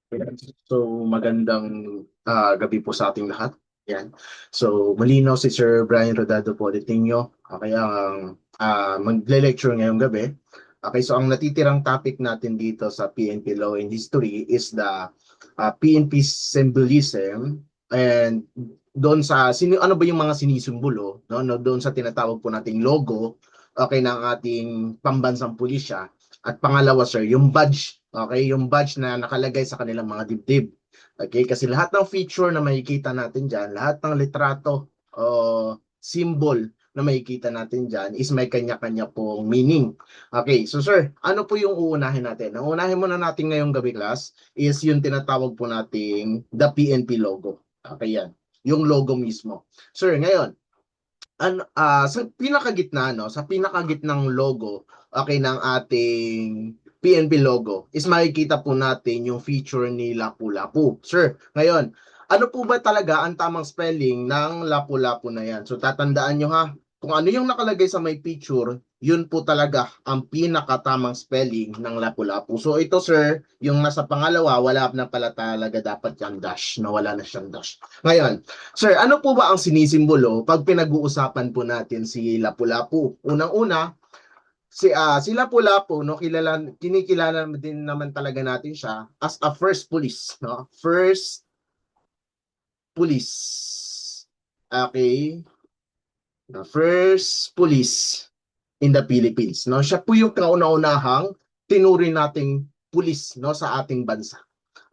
Ayan. So, magandang gabi po sa ating lahat. Yan. So, malinaw si Sir Brian Rodado po Politinho. Okay, ang magle-lecture ngayong gabi. Okay, so ang natitirang topic natin dito sa PNP Law and History is the PNP symbolism and doon sa ano ba yung mga sinisimbolo, no, doon sa tinatawag po nating logo okay ng ating pambansang pulisya. At pangalawa, sir, yung badge. Okay, yung badge na nakalagay sa kanilang mga dibdib. Okay, kasi lahat ng feature na makikita natin dyan, lahat ng litrato o symbol na makikita natin dyan is may kanya-kanya pong meaning. Okay, so sir, ano po yung uunahin natin? Ang unahin muna natin ngayong gabi class is yung tinatawag po nating the PNP logo. Okay, yan. Yung logo mismo. Sir, ngayon, sa pinakagitna no, sa pinakagitnang logo okay ng ating PNP logo is makikita po natin yung feature ni Lapu-Lapu. Sir, ngayon, ano po ba talaga ang tamang spelling ng Lapu-Lapu na yan? So tatandaan nyo ha, kung ano yung nakalagay sa may picture, yun po talaga ang pinakatamang spelling ng Lapu-Lapu. So ito sir, yung nasa pangalawa, wala na pala talaga dapat yung dash, na wala na siyang dash. Ngayon, sir, ano po ba ang sinisimbolo pag pinag-uusapan po natin si Lapu-Lapu? Unang-una, si Lapu-Lapu, no, kinikilala din naman talaga natin siya as a first police, no? First police. Okay? The first police in the Philippines, no? Siya po yung kauna-unahang tinuri nating pulis, no, sa ating bansa.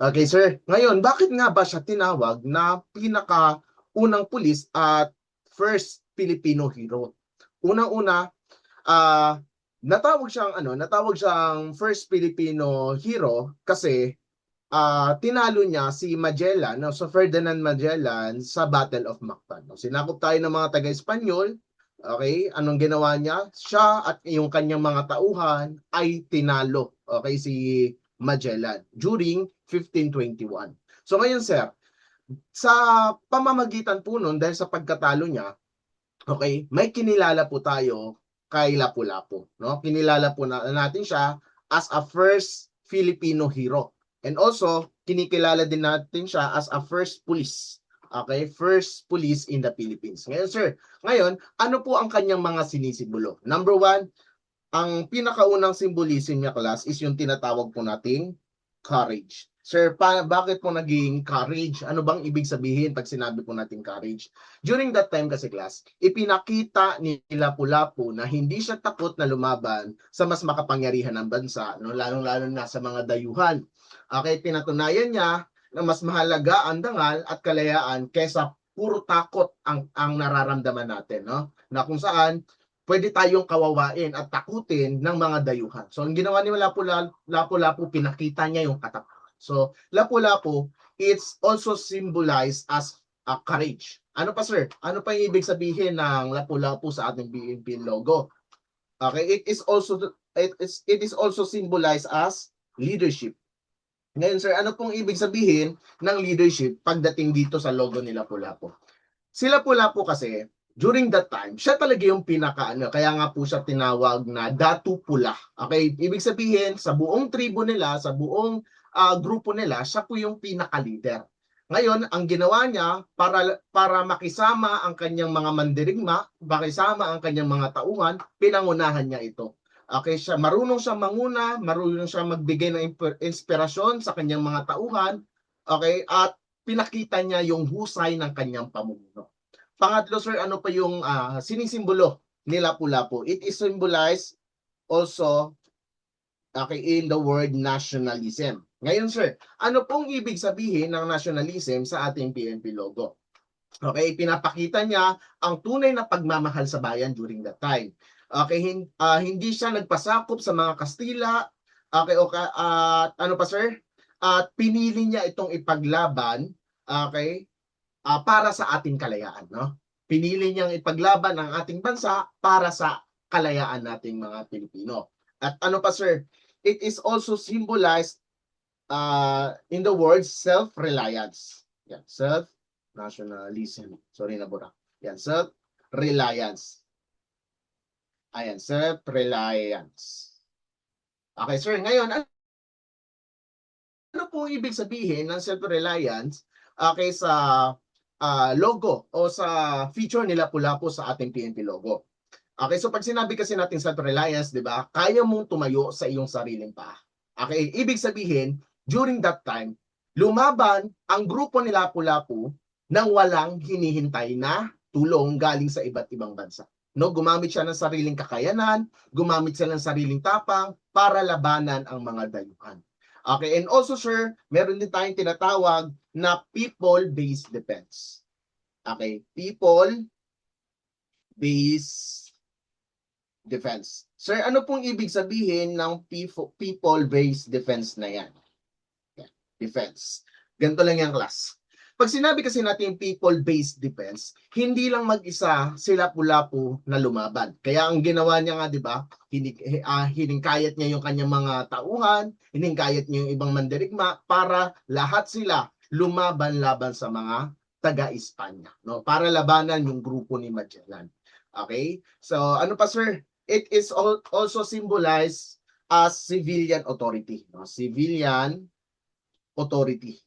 Okay, sir. Ngayon, bakit nga ba siya tinawag na pinaka-unang pulis at first Filipino hero? Unang-una, ah natawag siyang first Filipino hero kasi tinalo niya si Magellan, no? So Ferdinand Magellan sa Battle of Mactan. No? Sinakop tayo ng mga taga-Espanyol. Okay, anong ginawa niya? Siya at yung kanyang mga tauhan ay tinalo. Okay, si Magellan during 1521. So ngayon sir, sa pamamagitan po nun dahil sa pagkatalo niya, okay, may kinilala po tayo kay Lapu-Lapu, no? Kinilala po natin siya as a first Filipino hero. And also, kinikilala din natin siya as a first police. Okay, first police in the Philippines. Ngayon, sir, ngayon, ano po ang kanyang mga sinisimbolo? Number one, ang pinakaunang symbolism niya class is yung tinatawag po nating courage. Sir, bakit po naging courage? Ano bang ibig sabihin pag sinabi po nating courage? During that time kasi class, ipinakita ni Lapu-Lapu na hindi siya takot na lumaban sa mas makapangyarihan ng bansa, no? Lalong-lalo na sa mga dayuhan. Okay, pinatunayan niya na mas mahalaga ang dangal at kalayaan kaysa puro takot ang nararamdaman natin, no? Na kung saan pwede tayong kawawain at takutin ng mga dayuhan. So, ang ginawa ni Lapu-Lapu, pinakita niya yung katapangan. So, Lapu-Lapu, it's also symbolized as a courage. Ano pa, sir? Ano pa yung ibig sabihin ng Lapu-Lapu sa ating BNP logo? Okay, it is also symbolized as leadership. Ngayon, sir, ano pong ibig sabihin ng leadership pagdating dito sa logo ni Lapu-Lapu? Sila pula po kasi, during that time, siya talaga yung pinaka-ano, kaya nga po siya tinawag na Datu Pula. Okay, ibig sabihin, sa buong tribo nila, sa buong grupo nila, siya po yung pinaka-leader. Ngayon, ang ginawa niya, para makisama ang kanyang mga mandirigma, makisama ang kanyang mga tauhan, pinangunahan niya ito. Okay, marunong siya manguna, marunong siya magbigay ng inspirasyon sa kanyang mga tauhan, okay, at pinakita niya yung husay ng kanyang pamumuno. Pangatlo, sir, ano pa yung sinisimbolo ni Lapu-Lapu? It is symbolized also okay, in the word nationalism. Ngayon, sir, ano pong ibig sabihin ng nationalism sa ating PNP logo? Okay, pinapakita niya ang tunay na pagmamahal sa bayan during that time. Okay, hindi siya nagpasakop sa mga Kastila. Okay, ano pa sir? At pinili niya itong ipaglaban, okay, para sa ating kalayaan, no? Pinili niyang ipaglaban ang ating bansa para sa kalayaan nating mga Pilipino. At ano pa sir? It is also symbolized in the word self-reliance. Yan, self-nationalism. Sorry na bura. Yan, self-reliance. Ayan, self-reliance. Okay, sir. Ngayon, Ano po ibig sabihin ng self-reliance sa logo o sa feature nila Lapu-Lapu sa ating PNP logo? Okay, so pag sinabi kasi natin self-reliance, di ba, kaya mong tumayo sa iyong sariling paa. Okay, ibig sabihin, during that time, lumaban ang grupo ni Lapu-Lapu nang walang hinihintay na tulong galing sa iba't ibang bansa. No, gumamit siya ng sariling kakayanan, gumamit siya ng sariling tapang para labanan ang mga dayuhan. Okay, and also sir, meron din tayong tinatawag na people-based defense. Okay, people-based defense. Sir, ano pong ibig sabihin ng people-based defense na yan? Defense. Ganito lang yung class. Pag sinabi kasi natin people-based defense, hindi lang mag-isa sila Lapu-Lapu na lumaban. Kaya ang ginawa niya nga, di ba, hiningkayat niya yung kanyang mga tauhan, hiningkayat niya yung ibang mandirigma para lahat sila lumaban-laban sa mga taga-Espanya, no? Para labanan yung grupo ni Magellan. Okay? So, ano pa sir? It is also symbolized as civilian authority, no? Civilian authority.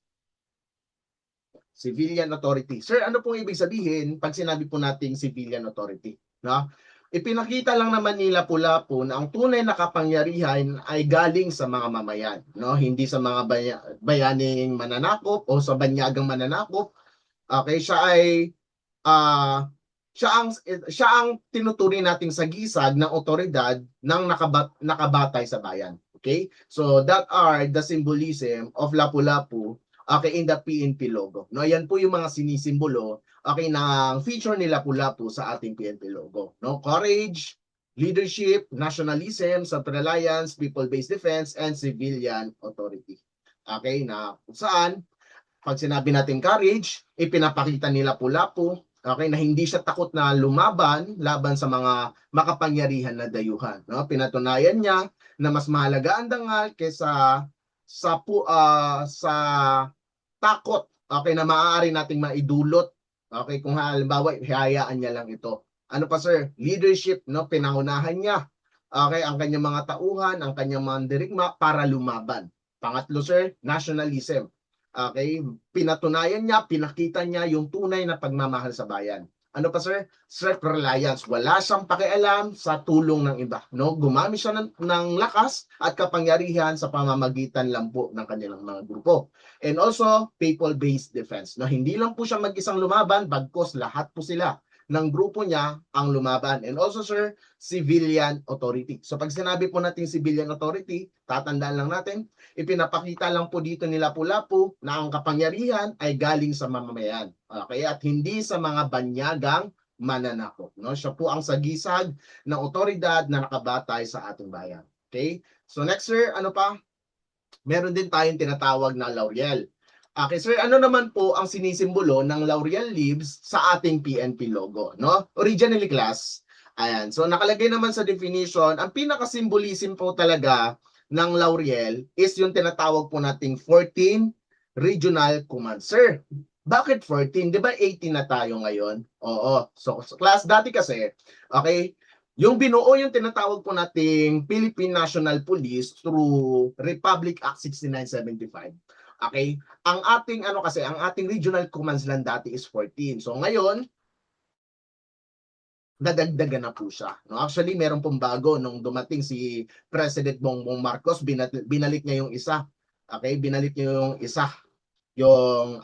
Civilian authority. Sir, ano pong ibig sabihin pag sinabi po nating civilian authority? No? Ipinakita lang naman nila Lapu-Lapu na ang tunay na kapangyarihan ay galing sa mga mamayan, no? Hindi sa mga bayaning mananakop o sa banyagang mananakop. Okay, uh, siya ang tinuturing nating sagisag ng otoridad ng nakabatay sa bayan. Okay? So that are the symbolism of Lapu-Lapu in the PNP logo. No, yan po yung mga sinisimbolo ng feature ni Lapu-Lapu sa ating PNP logo. No, courage, leadership, nationalism, self-reliance, people-based defense, and civilian authority. Okay, na kung saan pag sinabi natin courage, ipinapakita nila Lapu-Lapu na hindi siya takot na laban sa mga makapangyarihan na dayuhan. No? Pinatunayan niya na mas mahalaga ang dangal kaysa sa takot na maaari nating maidulot. Okay, kung halimbawa hayaan niya lang ito. Ano pa sir? Leadership, no? Pinangunahan niya ang kanyang mga tauhan, ang kanyang mga dirigma para lumaban. Pangatlo sir, nationalism. Okay, pinatunayan niya, pinakita niya yung tunay na pagmamahal sa bayan. Ano pa sir? Self-reliance. Wala siyang pakialam sa tulong ng iba. No? Gumamit siya ng lakas at kapangyarihan sa pamamagitan lang po ng kanilang mga grupo. And also, people-based defense. No? Hindi lang po siya mag-isang lumaban, bagkos lahat po sila ng grupo niya ang lumaban. And also sir, civilian authority. So pag sinabi po natin civilian authority, tatandaan lang natin, ipinapakita lang po dito nila Lapu-Lapu na ang kapangyarihan ay galing sa mamamayan. Okay? At hindi sa mga banyagang mananakop. No? Siya po ang sagisag ng otoridad na nakabatay sa ating bayan. Okay? So next sir, ano pa? Meron din tayong tinatawag na laurel. Okay, sir, ano naman po ang sinisimbolo ng laurel leaves sa ating PNP logo, no? Originally class, ayan. So nakalagay naman sa definition, ang pinaka-symbolism po talaga ng laurel is yung tinatawag po nating 14 regional command. Sir, bakit 14? 'Di ba 18 na tayo ngayon? Oo. So class dati kasi, okay, yung binuo yung tinatawag po nating Philippine National Police through Republic Act 6975. Okay? Ang ating regional commands lang dati is 14. So ngayon, nadagdagan na po siya. No? Actually, meron pong bago nung dumating si President Bongbong Marcos, binalik niya yung isa. Okay? Binalik niya yung isa. Yung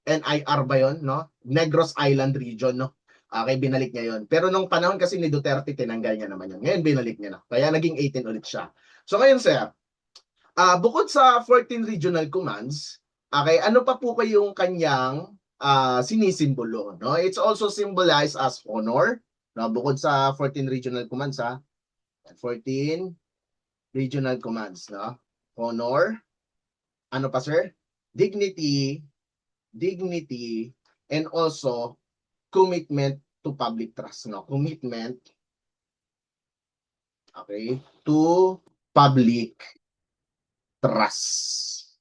NIR ba yon, no? Negros Island Region, no? Okay, binalik niya yon. Pero nung panahon kasi ni Duterte, tinanggal niya naman yun. Ngayon, binalik niya na. Kaya naging 18 ulit siya. So ngayon, sir, bukod sa 14 regional commands, okay, ano pa po kayong kanyang sinisimbolo? No? It's also symbolized as honor. No? Bukod sa 14 regional commands, 14 regional commands. No? Honor. Ano pa, sir? Dignity, and also commitment to public trust. No? Commitment, okay, to public trust.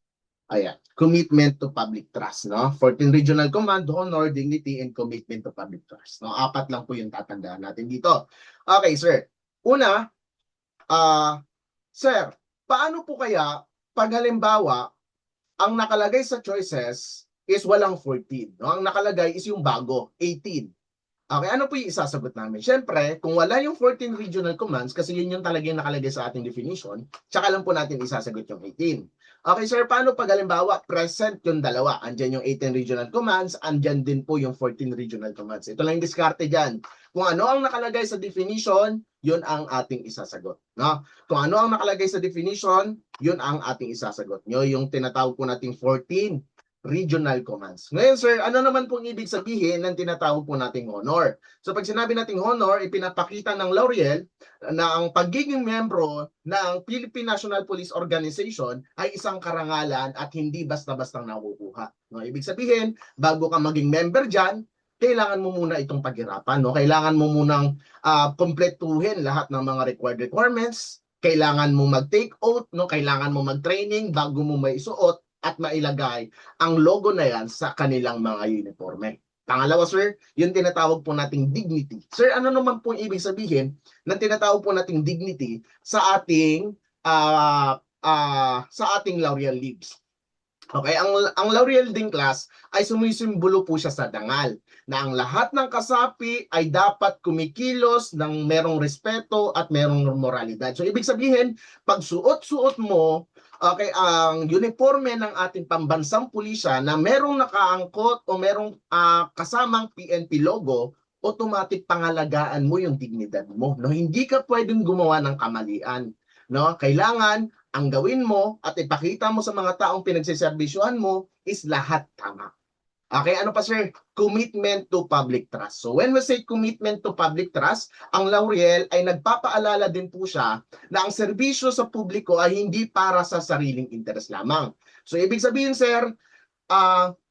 Ayan. Commitment to public trust, no? 14 regional command, honor, dignity, and commitment to public trust. No? Apat lang po yung tatandaan natin dito. Okay, sir. Una, sir, paano po kaya pag halimbawa ang nakalagay sa choices is walang 14. No? Ang nakalagay is yung bago, 18. Okay, ano po yung isasagot namin? Siyempre, kung wala yung 14 regional commands, kasi yun yung talagang nakalagay sa ating definition, tsaka lang po natin isasagot yung 18. Okay, sir, paano pag halimbawa, present yung dalawa? Andyan yung 18 regional commands, andyan din po yung 14 regional commands. Ito lang yung diskarte dyan. Kung ano ang nakalagay sa definition, yun ang ating isasagot. No? Kung ano ang nakalagay sa definition, yun ang ating isasagot nyo. Yung tinatawag po nating 14 regional commands. Ngayon, sir, ano naman pong ibig sabihin ng tinatawag po nating honor? So, pag sinabi nating honor, ipinapakita ng Lauriel na ang pagiging membro ng Philippine National Police Organization ay isang karangalan at hindi basta-bastang nakukuha. No, ibig sabihin, bago ka maging member dyan, kailangan mo muna itong paghirapan. No? Kailangan mo munang kompletuhin lahat ng mga required requirements. Kailangan mo mag-take oath, no? Kailangan mo mag-training bago mo maisuot at mailagay ang logo na yan sa kanilang mga uniforme. Pangalawa, sir, yung tinatawag po nating dignity. Sir, ano naman po ibig sabihin ng tinatawag po nating dignity sa ating Lauriel Leaves? Okay, ang Lauriel din class ay sumisimbolo po siya sa dangal na ang lahat ng kasapi ay dapat kumikilos ng merong respeto at merong moralidad. So ibig sabihin, pag suot-suot mo okay, ang uniforme ng ating pambansang pulisya na merong nakaangkot o merong kasamang PNP logo, automatic pangalagaan mo yung dignidad mo. No? Hindi ka pwedeng gumawa ng kamalian. No? Kailangan ang gawin mo at ipakita mo sa mga taong pinagsiservisyohan mo is lahat tama. Okay, ano pa sir? Commitment to public trust. So when we say commitment to public trust, ang Lauriel ay nagpapaalala din po siya na ang serbisyo sa publiko ay hindi para sa sariling interes lamang. So ibig sabihin sir,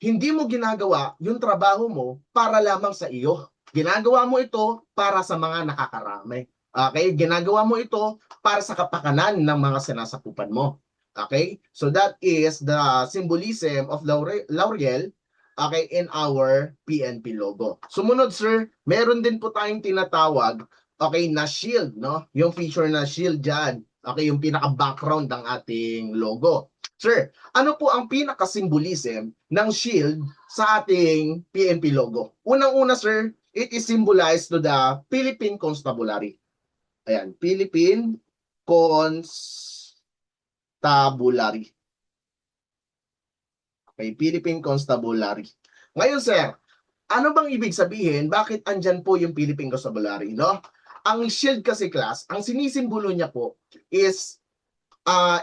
hindi mo ginagawa yung trabaho mo para lamang sa iyo. Ginagawa mo ito para sa mga nakakarami. Okay, ginagawa mo ito para sa kapakanan ng mga sinasakupan mo. Okay, so that is the symbolism of Lauriel okay, in our PNP logo. Sumunod sir, meron din po tayong tinatawag okay, na shield, no? Yung feature na shield dyan. Okay, yung pinaka-background ng ating logo. Sir, ano po ang pinaka-symbolism ng shield sa ating PNP logo? Unang-una sir, it is symbolized to the Philippine Constabulary. Ayan, Philippine Constabulary. Okay, Philippine Constabulary. Ngayon sir, ano bang ibig sabihin? Bakit andyan po yung Philippine Constabulary, no? Ang shield kasi class, ang sinisimbolo niya po is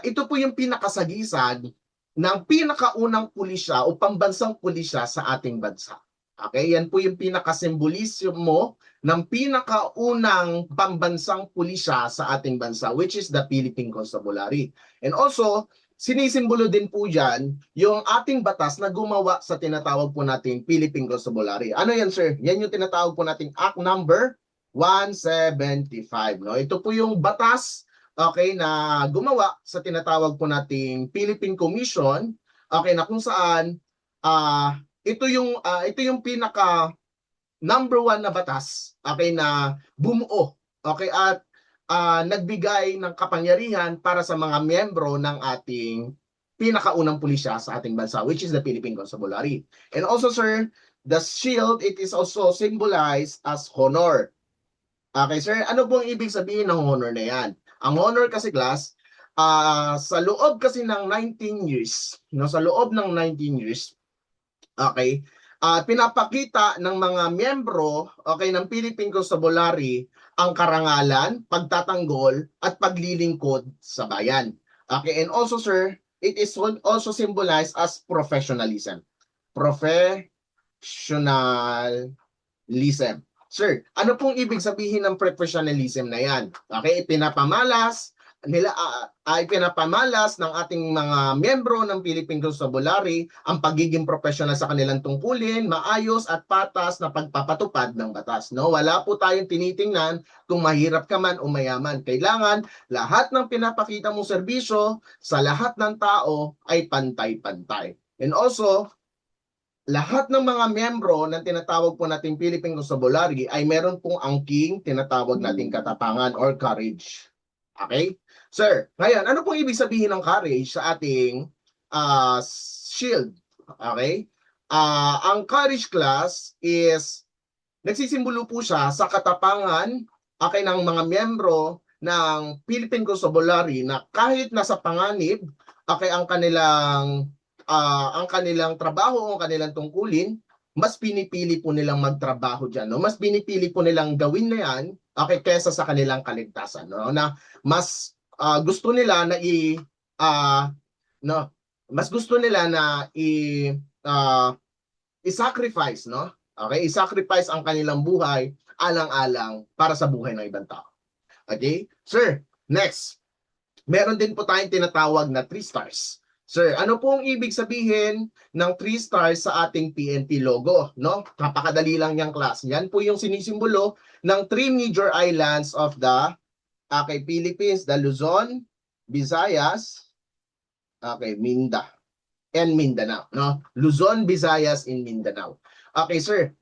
ito po yung pinakasagisag ng pinakaunang pulisya o pambansang pulisya sa ating bansa. Okay, yan po yung pinakasimbolismo ng pinakaunang pambansang pulisya sa ating bansa, which is the Philippine Constabulary. And also, sinisimbolo din po dyan yung ating batas na gumawa sa tinatawag po nating Philippine Constabulary. Ano yan sir? Yan yung tinatawag po nating Act number 175. No? Ito po yung batas okay, na gumawa sa tinatawag po nating Philippine Commission, okay, na kung saan ito yung pinaka number 1 na batas okay, na bumuo okay, at nagbigay ng kapangyarihan para sa mga miyembro ng ating pinakaunang pulisya sa ating bansa, which is the Philippine Constabulary. And also sir, the shield, it is also symbolized as honor. Okay sir, ano pong ibig sabihin ng honor na yan? Ang honor kasi class, sa loob kasi ng 19 years, no, sa loob ng 19 years, okay, pinapakita ng mga miyembro okay, ng Philippine Constabulary ang karangalan, pagtatanggol, at paglilingkod sa bayan. Okay, and also sir, it is also symbolized as professionalism. Professionalism. Sir, ano pong ibig sabihin ng professionalism na yan? Okay, pinapamalas ng ating mga miyembro ng Philippine Constabulary ang pagiging professional sa kanilang tungkulin, maayos at patas na pagpapatupad ng batas. No? Wala po tayong tinitingnan kung mahirap ka man o mayaman. Kailangan lahat ng pinapakita mong serbisyo sa lahat ng tao ay pantay-pantay. And also, lahat ng mga miyembro ng tinatawag po nating Philippine Constabulary ay meron pong angking tinatawag nating katapangan or courage. Okay? Sir, ngayon, ano pong ibig sabihin ng courage sa ating shield. Okay? Ang courage class is nagsisimbolo po siya sa katapangan ng mga miyembro ng Philippine Constabulary na kahit nasa panganib ang kanilang trabaho o kanilang tungkulin, mas pinipili po nilang magtrabaho diyan, no? Mas pinipili po nilang gawin na 'yan kaysa sa kanilang kaligtasan, no? Na mas gusto nila na no, mas gusto nila na i-sacrifice, no? Okay, i-sacrifice ang kanilang buhay alang-alang para sa buhay ng ibang tao. Okay? Sir, next. Meron din po tayong tinatawag na 3 stars. Sir, ano po ang ibig sabihin ng 3 stars sa ating PNP logo, no? Napakadali lang niyang class. Yan po yung sinisimbolo ng 3 major islands of the Philippines, the Luzon, Visayas, Mindanao, no? Luzon, Visayas, and Mindanao. Okay, sir.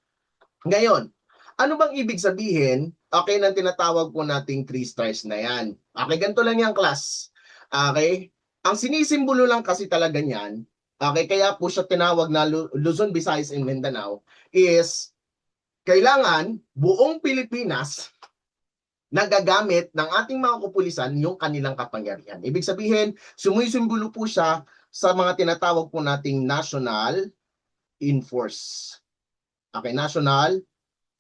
Ngayon, ano bang ibig sabihin ng tinatawag po nating 3 stars na yan? Okay, ganito lang yung class. Okay? Ang sinisimbolo lang kasi talaga niyan, kaya po siya tinawag na Luzon, Visayas, and Mindanao is kailangan buong Pilipinas nagagamit ng ating mga kapulisan yung kanilang kapangyarihan. Ibig sabihin, sumisimbolo po siya sa mga tinatawag po nating national enforce. Okay, national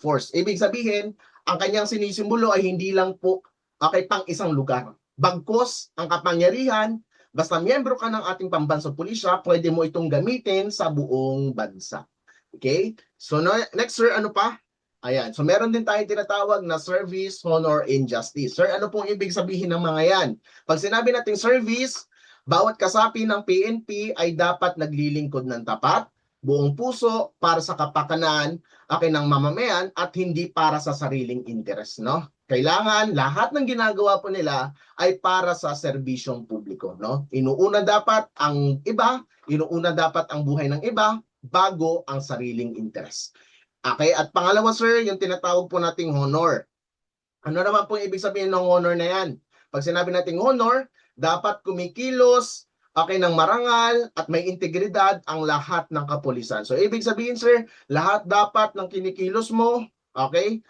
force. Ibig sabihin, ang kanyang sinisimbolo ay hindi lang po pang isang lugar. Bagkus ang kapangyarihan, basta miyembro ka ng ating pambansang pulisya, pwede mo itong gamitin sa buong bansa. Okay? So next, sir, ano pa? Ayan. So meron din tayong tinatawag na service, honor, and justice. Sir, ano pong ibig sabihin ng mga yan? Pag sinabi nating service, bawat kasapi ng PNP ay dapat naglilingkod ng tapat, buong puso para sa kapakanan ng mamamayan at hindi para sa sariling interes, no? Kailangan lahat ng ginagawa po nila ay para sa serbisyong publiko, no? Inuuna dapat ang iba, inuuna dapat ang buhay ng iba bago ang sariling interes. Okay, at pangalawa, sir, yung tinatawag po nating honor. Ano naman po ibig sabihin ng honor na yan? Pag sinabi nating honor, dapat kumikilos ng marangal at may integridad ang lahat ng kapulisan. So ibig sabihin, sir, lahat dapat ng kinikilos mo, ay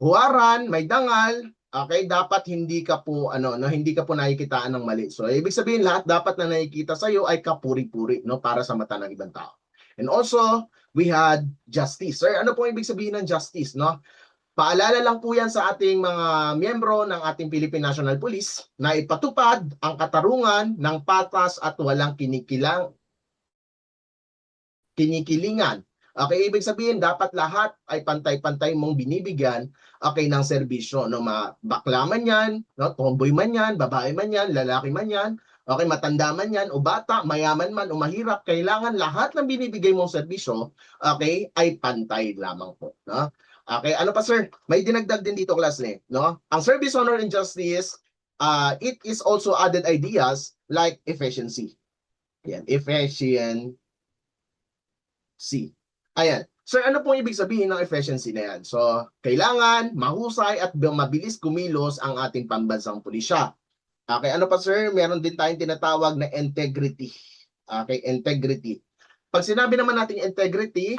huwaran, may dangal, dapat hindi ka po hindi ka po nakikitaan ng mali. So ibig sabihin lahat dapat na nakikita sa iyo ay kapuri-puri, no, para sa mata ng ibang tao. And also, we had justice. Sir, ano po ibig sabihin ng justice, no? Paalala lang po yan sa ating mga miyembro ng ating Philippine National Police na ipatupad ang katarungan ng patas at walang kinikilingan. Okay, ibig sabihin dapat lahat ay pantay-pantay mong binibigyan ng serbisyo, no, bakla man yan, no, tomboy man yan, babae man yan, lalaki man yan, matanda man yan o bata, mayaman man o mahirap, kailangan lahat ng binibigay mong serbisyo ay pantay lamang po, no? Okay, ano pa, sir? May dinagdag din dito, classmate, no? Ang service, honor, and justice, it is also added ideas like efficiency. Yan, efficiency. Ayan. Sir, ano pong ibig sabihin ng efficiency na yan? So, kailangan mahusay at mabilis kumilos ang ating pambansang pulisya. Okay, ano pa, sir? Meron din tayong tinatawag na integrity. Okay, integrity. Pag sinabi naman natin integrity,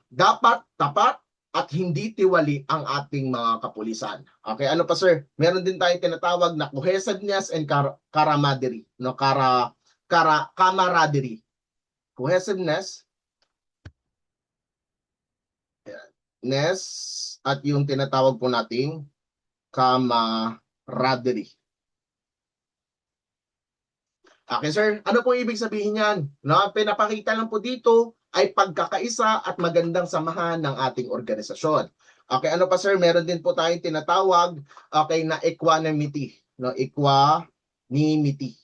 dapat tapat at hindi tiwali ang ating mga kapulisan. Okay, ano pa, sir? Meron din tayong tinatawag na cohesiveness and camaraderie, no? Camaraderie. Cohesiveness at yung tinatawag po nating camaraderie. Okay, sir, ano po ibig sabihin yan? No, pinapakita lang po dito ay pagkakaisa at magandang samahan ng ating organisasyon. Okay, ano pa, sir? Meron din po tayong tinatawag na equanimity, no? Equanimity.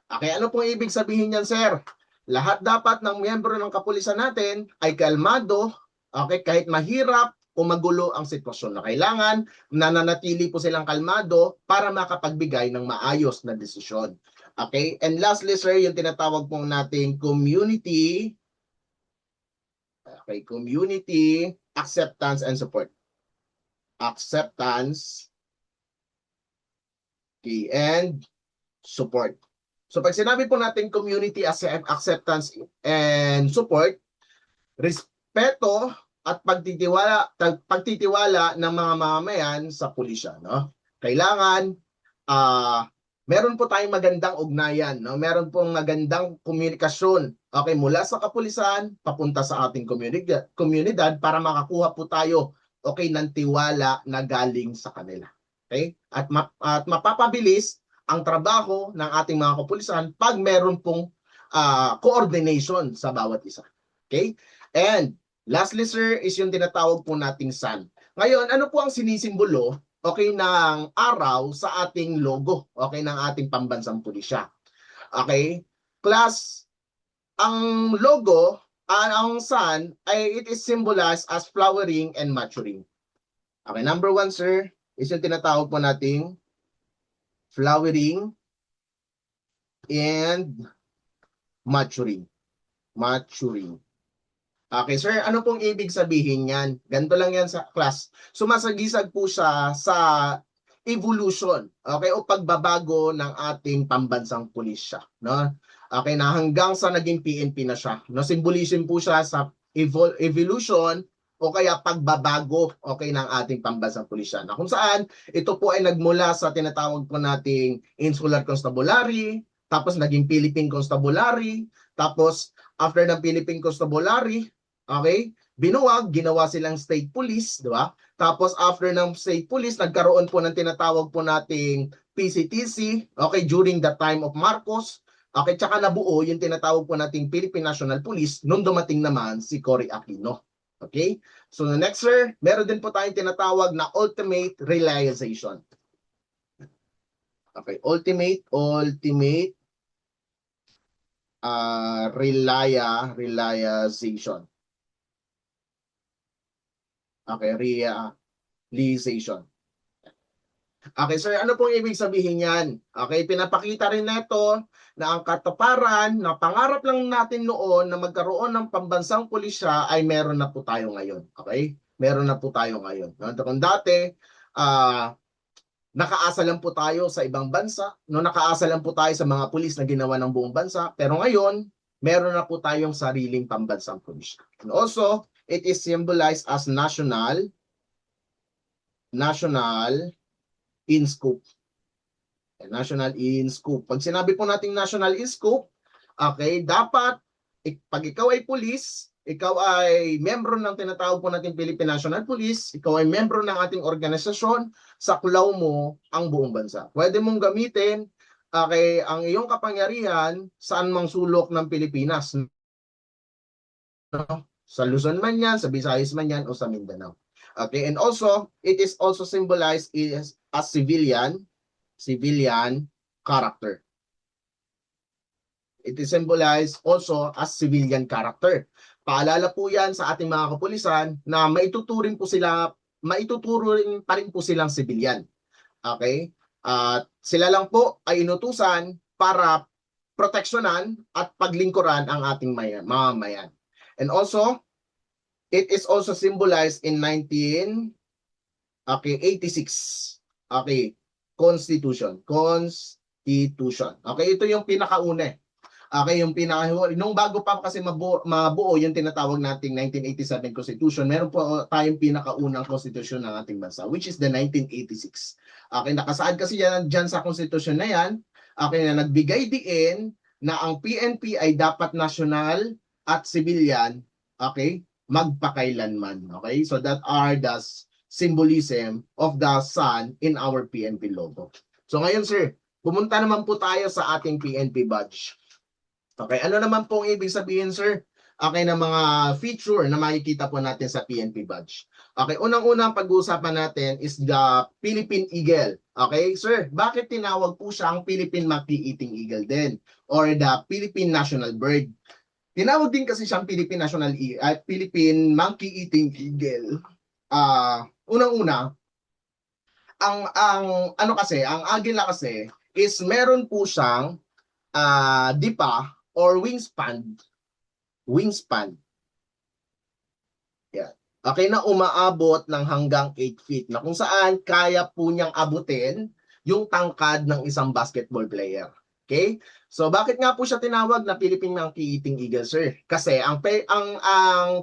Okay, ano po ibig sabihin yan, sir? Lahat dapat ng miyembro ng kapulisan natin ay kalmado, kahit mahirap o magulo ang sitwasyon na kailangan, nananatili po silang kalmado para makapagbigay ng maayos na desisyon. Okay? And lastly, sir, yung tinatawag pong nating community acceptance and support. Acceptance and support. So pag sinabi po natin community acceptance and support, respeto at pagtitiwala ng mga mamamayan sa pulisya, no? Kailangan meron po tayong magandang ugnayan, no? Meron pong magandang komunikasyon, okay, mula sa kapulisan papunta sa ating komunidad para makakuha po tayo, okay, ng tiwala na galing sa kanila. Okay? At mapapabilis ang trabaho ng ating mga kapulisan pag meron pong coordination sa bawat isa. Okay? And lastly, sir, is yung tinatawag po nating sun. Ngayon, ano po ang sinisimbolo, okay, ng araw sa ating logo, okay, ng ating pambansang pulisya? Okay? Class, ang logo, ang sun, ay it is symbolized as flowering and maturing. Okay, number 1, sir, is yung tinatawag po nating flowering and maturing. Maturing. Okay, sir, ano pong ibig sabihin yan? Ganito lang yan sa class. Sumasagisag po siya sa evolution, okay, o pagbabago ng ating pambansang pulisya, no? Okay, na hanggang sa naging PNP na siya. No, symbolism po siya sa evolution o kaya pagbabago, okay, ng ating pambansang pulisya. Na kung saan ito po ay nagmula sa tinatawag po nating Insular Constabulary, tapos naging Philippine Constabulary, tapos after ng Philippine Constabulary, okay, binuwag, ginawa silang state police, di ba? Tapos after ng state police, nagkaroon po ng tinatawag po nating PCTC, okay, during the time of Marcos. Okay, tsaka nabuo yung tinatawag po nating Philippine National Police nung dumating naman si Cory Aquino. Okay? So next, sir, meron din po tayong tinatawag na ultimate realization. Okay, ultimate realization. Okay, realization. Okay, sir, ano pong ibig sabihin yan? Okay, pinapakita rin nito na ang katuparan na pangarap lang natin noon na magkaroon ng pambansang pulisya ay meron na po tayo ngayon. Okay? Meron na po tayo ngayon. Kung dati, nakaasa lang po tayo sa ibang bansa, no, nakaasa lang po tayo sa mga pulis na ginawa ng buong bansa, pero ngayon, meron na po tayong sariling pambansang pulisya. And also, it is symbolized as national in scope. National in scope. Pag sinabi po nating national in scope, okay, dapat pag ikaw ay police, ikaw ay membro ng tinatawag po nating Philippine National Police, ikaw ay membro ng ating organisasyon, saklaw mo ang buong bansa. Pwede mong gamitin, okay, ang iyong kapangyarihan saan mang sulok ng Pilipinas. No? Sa Luzon man yan, sa Visayas man yan, o sa Mindanao. Okay, and also, it is also symbolized as civilian character. It is symbolized also as civilian character. Paalala po yan sa ating mga kapulisan na maituturing pa rin po silang civilian. Okay? At sila lang po ay inutusan para proteksyonan at paglingkuran ang ating mamamayan. And also, it is also symbolized in 1986. Okay, Constitution. Okay, ito yung pinakauna. Okay, yung nung bago pa kasi mabuo yung tinatawag nating 1987 Constitution, meron po tayong pinakaunang constitution ng ating bansa, which is the 1986. Okay, nakasaad kasi dyan sa constitution na yan, okay, na nagbigay diin na ang PNP ay dapat national at civilian, okay, magpakailanman. Okay, so that are the symbolism of the sun in our PNP logo. So ngayon, sir, pumunta naman po tayo sa ating PNP badge. Okay, ano naman pong ibig sabihin, sir? Okay, na mga feature na makikita po natin sa PNP badge. Okay, unang-unang pag-uusapan natin is the Philippine Eagle. Okay, sir, bakit tinawag po siya ang Philippine Monkey-Eating Eagle din? Or the Philippine National Bird? Tinawag din kasi siyang Philippine Monkey-Eating Eagle. Unang-una, ang agila kasi is meron po siyang dipa or wingspan. Yeah. Okay, na umaabot ng hanggang 8 feet na kung saan kaya po niyang abutin yung tangkad ng isang basketball player. Okay? So bakit nga po siya tinawag na Philippine Monkey-Eating Eagle, sir? Kasi ang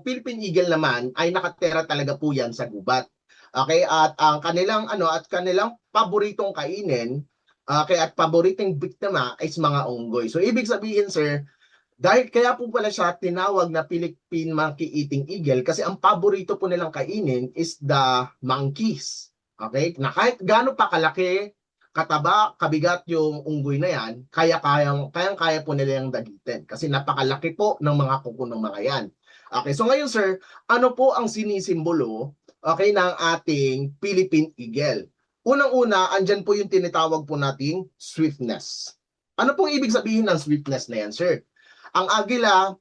Philippine Eagle naman ay nakatira talaga po yan sa gubat. Okay? At ang kanilang paboritong kainin, okay, at paboritong biktima is mga unggoy. So ibig sabihin, sir, dahil kaya po pala siya tinawag na Philippine Monkey-Eating Eagle kasi ang paborito po nilang kainin is the monkeys. Okay? Na kahit gaano pa kalaki, kataba, kabigat yung unggoy na yan, kaya po nila yung dagitin. Kasi napakalaki po ng mga kuko ng mga yan. Okay, so ngayon sir, ano po ang sinisimbolo, okay, ng ating Philippine Eagle? Unang-una, andyan po yung tinatawag po nating swiftness. Ano pong ibig sabihin ng swiftness na yan, sir? Ang agila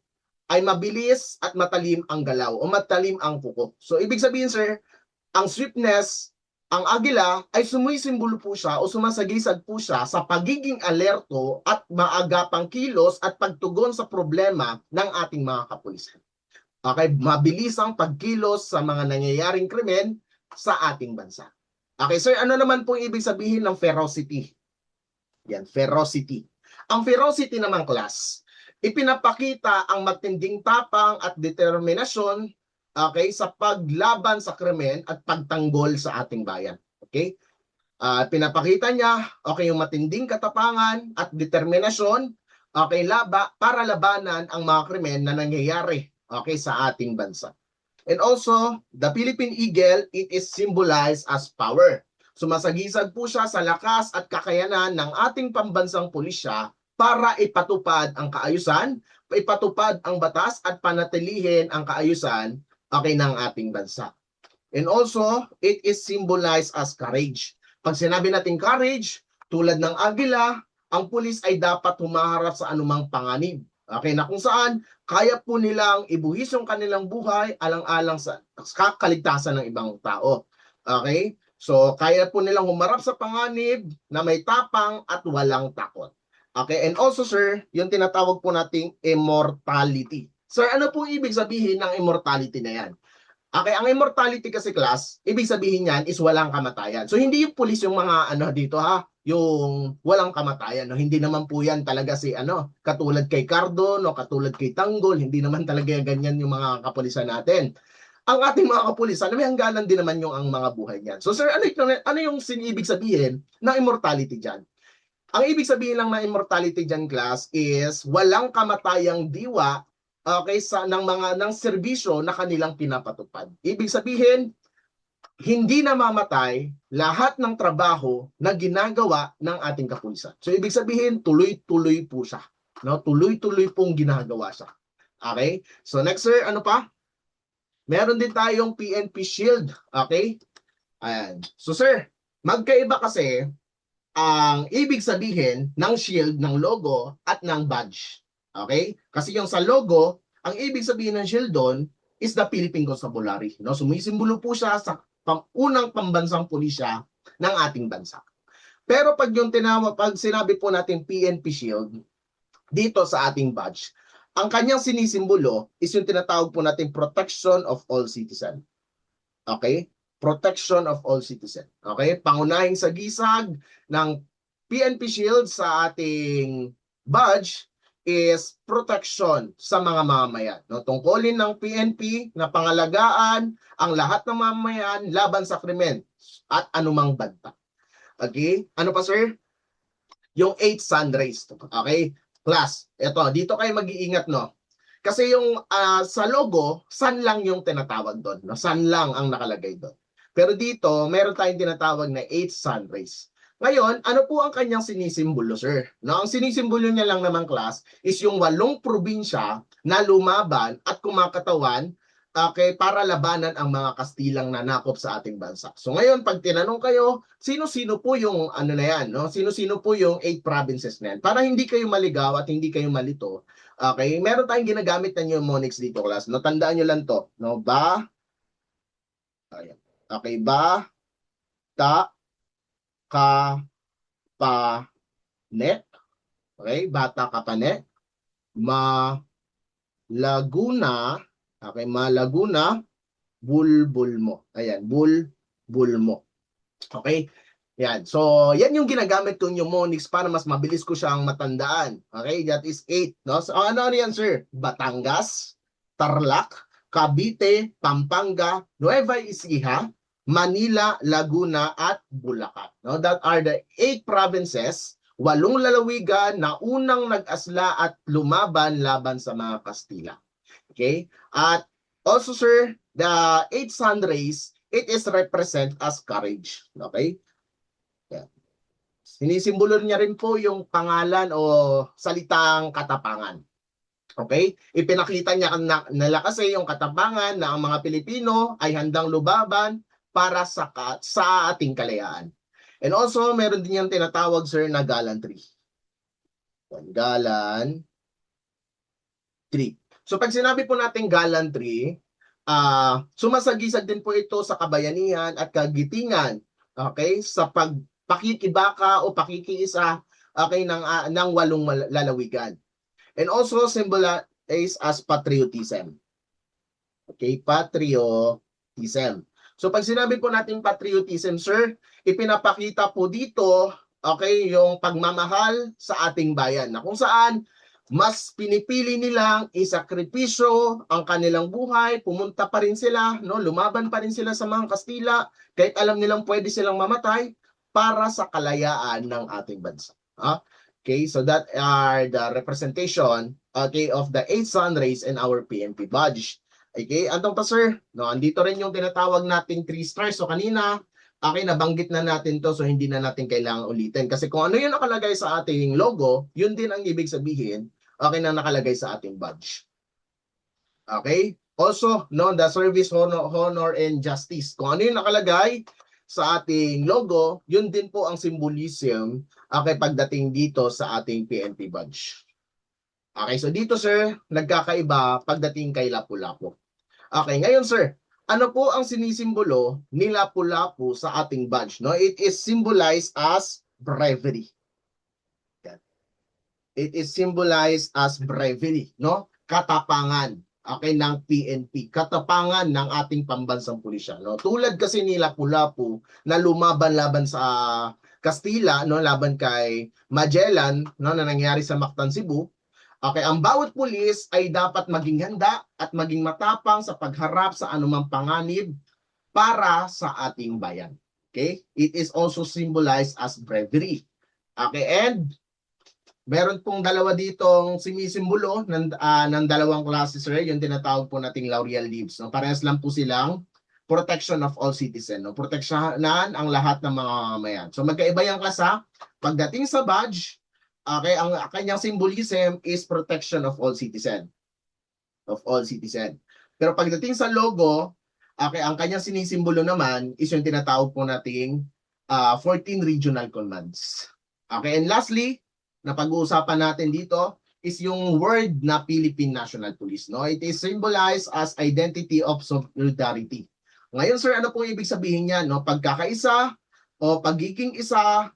ay mabilis at matalim ang galaw o matalim ang kuko. So, ibig sabihin, sir, ang swiftness, ang agila ay sumisimbolo po siya o sumasagisag po siya sa pagiging alerto at maagapang kilos at pagtugon sa problema ng ating mga kapulisan. Okay, mabilis ang pagkilos sa mga nangyayaring krimen sa ating bansa. Okay, sir, ano naman po ibig sabihin ng ferocity? Yan, ferocity. Ang ferocity naman, class, ipinapakita ang matinding tapang at determinasyon, okay, sa paglaban sa krimen at pagtanggol sa ating bayan. Okay? Pinapakita niya, okay, yung matinding katapangan at determinasyon, okay, para labanan ang mga krimen na nangyayari, okay, sa ating bansa. And also, the Philippine Eagle, it is symbolized as power. Sumasagisag po siya sa lakas at kakayanan ng ating pambansang pulisya para ipatupad ang kaayusan, ipatupad ang batas at panatilihin ang kaayusan, okay, ng ating bansa. And also, it is symbolized as courage. Pag sinabi natin courage, tulad ng agila, ang pulis ay dapat humaharap sa anumang panganib. Okay, na kung saan kaya po nilang ibuhis yung kanilang buhay alang-alang sa kaligtasan ng ibang tao. Okay? So, kaya po nilang humarap sa panganib na may tapang at walang takot. Okay, and also sir, yung tinatawag po nating immortality. Sir, ano po ibig sabihin ng immortality na yan? Okay, ang immortality kasi class, ibig sabihin niyan is walang kamatayan. So hindi yung pulis yung mga dito ha, yung walang kamatayan, no. Hindi naman po yan talaga si katulad kay Cardon o katulad kay Tanggol, hindi naman talaga ganyan yung mga kapulisan natin. Ang ating mga kapulisan, may hangganan din naman yung ang mga buhay niyan. So sir, ano yung ibig sabihin ng immortality diyan? Ang ibig sabihin lang ng immortality diyan, class, is walang kamatayang diwa, okay, ng serbisyo na kanilang pinapatupad. Ibig sabihin, hindi namamatay lahat ng trabaho na ginagawa ng ating kapulisan. So ibig sabihin, tuloy-tuloy po siya. No? Tuloy-tuloy pong ginagawa siya. Okay? So next sir, ano pa? Meron din tayong PNP Shield. Okay? Ayan. So sir, magkaiba kasi ang ibig sabihin ng shield, ng logo, at ng badge. Okay? Kasi yung sa logo, ang ibig sabihin ng shield doon is the Philippine Constabulary. No? Sumisimbolo po siya sa unang pambansang pulisya ng ating bansa. Pero pag sinabi po natin PNP Shield, dito sa ating badge, ang kanyang sinisimbolo is yung tinatawag po natin protection of all citizens. Okay? Protection of all citizens. Okay? Pangunahing sagisag ng PNP Shield sa ating badge is protection sa mga mamamayan. No? Tungkulin ng PNP na pangalagaan ang lahat ng mamamayan laban sa krimen at anumang banta. Okay? Ano pa sir? Yung 8 sun rays. Okay? Class, dito kayo mag-iingat, no? Kasi yung sa logo, sun lang yung tinatawag doon. No? Sun lang ang nakalagay doon. Pero dito, meron tayong tinatawag na 8 sun rays. Ngayon, ano po ang kanyang sinisimbolo, sir? No, ang sinisimbolo niya lang naman, class, is yung 8 probinsya na lumaban at kumakatawan, okay, para labanan ang mga Kastilang nanakop sa ating bansa. So ngayon, pag tinanong kayo, sino-sino po yung na yan, no? Sino-sino po yung 8 provinces na yan? Para hindi kayo maligaw at hindi kayo malito, okay, meron tayong ginagamit na mnemonics dito, class. No, tandaan nyo lang to. No, ayan. Okay, ta, ka, pa, net. Okay, bata ka pa net. Laguna, okay, Laguna, bulbul mo. Ayan, bulbul mo. Okay? Yan. So, yan yung ginagamit kong mnemonics para mas mabilis ko siyang matandaan. Okay? That is 8. No? So, ano yan, sir? Batangas, Tarlac, Cavite, Pampanga, Nueva Ecija, Manila, Laguna, at Bulacan. No? That are the 8 provinces, 8 lalawigan na unang nag-asla at lumaban laban sa mga Kastila. Okay? At also, sir, the 8 sun rays, it is represent as courage. Okay? Sinisimbolo niya rin po yung pangalan o salitang katapangan. Okay? Ipinakita niya nila kasi yung katapangan na ang mga Pilipino ay handang lubaban para sa ating kalayaan. And also, meron din yung tinatawag, sir, na gallantry. Gallantry. So, pag sinabi po natin gallantry, sumasagisag din po ito sa kabayanihan at kagitingan, okay, sa pakikibaka o pakikiisa, okay, ng 8 lalawigan. And also symbolize as patriotism. Okay, patriotism. So pag sinabi po natin patriotism, sir, ipinapakita po dito, okay, yung pagmamahal sa ating bayan, na kung saan mas pinipili nilang isakripisyo ang kanilang buhay, pumunta pa rin sila, no, lumaban pa rin sila sa mga Kastila, kahit alam nilang pwede silang mamatay para sa kalayaan ng ating bansa. Okay, so that are the representation, okay, of the 8 sun rays in our PNP badge. Okay, antong pa, sir, no, andito rin yung tinatawag nating 3 stars. So kanina, okay, nabanggit na natin to, so hindi na natin kailangan ulitin. Kasi kung ano yung nakalagay sa ating logo, yun din ang ibig sabihin, okay, na nakalagay sa ating badge. Okay? Also, no, the service, honor, and justice. Kung ano yung nakalagay sa ating logo, yun din po ang symbolism, okay, pagdating dito sa ating PNP badge. Okay, so dito, sir, nagkakaiba pagdating kay Lapu-Lapu. Okay, ngayon, sir, ano po ang sinisimbolo ni Lapu-Lapu sa ating badge? No? It is symbolized as bravery. It is symbolized as bravery, no? Katapangan, okay, ng PNP, katapangan ng ating pambansang pulisya, no? Tulad kasi ni Lapu-Lapu na lumaban-laban sa Kastila, no, laban kay Magellan, no, na nangyari sa Mactan, Cebu. Okay, ang bawat pulis ay dapat maging handa at maging matapang sa pagharap sa anumang panganib para sa ating bayan. Okay? It is also symbolized as bravery. Okay, and meron pong dalawa ditong sinisimbolo ng dalawang klase, sir, yung tinatawag po nating laurel leaves. No? Parehas lang po silang protection of all citizens. No? Proteksyonan ang lahat ng mga mamamayan. So magkaiba yung klasa. Pagdating sa badge, okay, ang kanyang symbolism is protection of all citizens. Of all citizens. Pero pagdating sa logo, okay, ang kanyang sinisimbolo naman is yung tinatawag po nating 14 regional commands. Okay, and lastly, na pag-uusapan natin dito is yung word na Philippine National Police. No? It is symbolized as identity of solidarity. Ngayon, sir, ano po ibig sabihin niya? No? Pagkakaisa o pagiging isa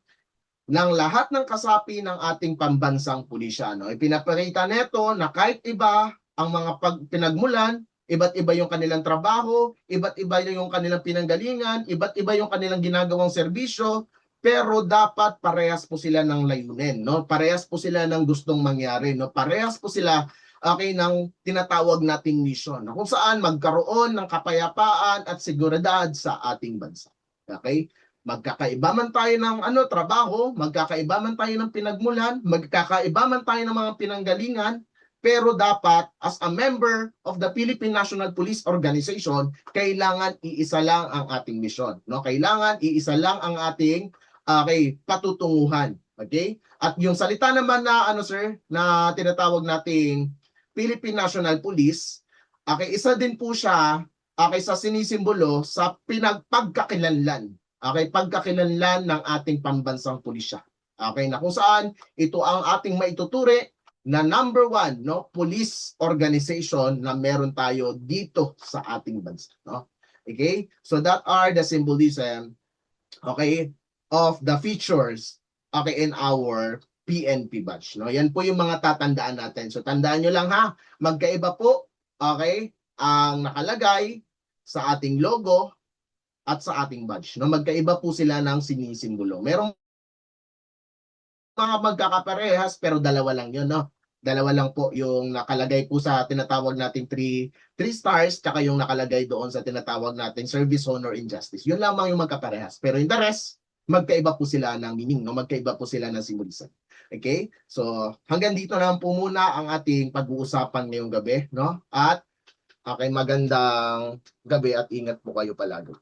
ng lahat ng kasapi ng ating pambansang pulisya. No? Ipinapakita neto na kahit iba ang mga pinagmulan, iba't iba yung kanilang trabaho, iba't iba yung kanilang pinanggalingan, iba't iba yung kanilang ginagawang serbisyo, pero dapat parehas po sila ng layunin, no? Parehas po sila ng gustong mangyari, no? Parehas po sila, okay, ng tinatawag nating mission, no? Kung saan magkaroon ng kapayapaan at seguridad sa ating bansa. Okay? Magkakaiba man tayo ng trabaho, magkakaiba man tayo ng pinagmulan, magkakaiba man tayo ng mga pinanggalingan, pero dapat as a member of the Philippine National Police Organization, kailangan iisa lang ang ating mission, no? Kailangan iisa lang ang ating patutunguhan. Okay? At yung salita naman na sir, na tinatawag nating Philippine National Police, okay, isa din po siya sa sinisimbolo sa pagkakilanlan. Okay, pagkakilanlan ng ating pambansang pulisya. Okay, na kung saan ito ang ating maituturi na number 1, no, police organization na meron tayo dito sa ating bansa, no? Okay? So that are the symbolism, okay, of the features, okay, in our PNP badge, no? Yan po yung mga tatandaan natin. So tandaan nyo lang, ha, magkaiba po, okay, ang nakalagay sa ating logo, at sa ating badge. No? Magkaiba po sila ng sinisimbolo. Merong mga magkakaparehas pero dalawa lang yun. No? Dalawa lang po yung nakalagay po sa tinatawag nating three stars tsaka yung nakalagay doon sa tinatawag nating service, honor, injustice. Yun lamang yung magkaparehas. Pero in the rest, magkaiba po sila ng meaning. No? Magkaiba po sila ng symbolism. Okay? So, hanggang dito na po muna ang ating pag-uusapan ngayong gabi. No? At magandang gabi at ingat po kayo palagi.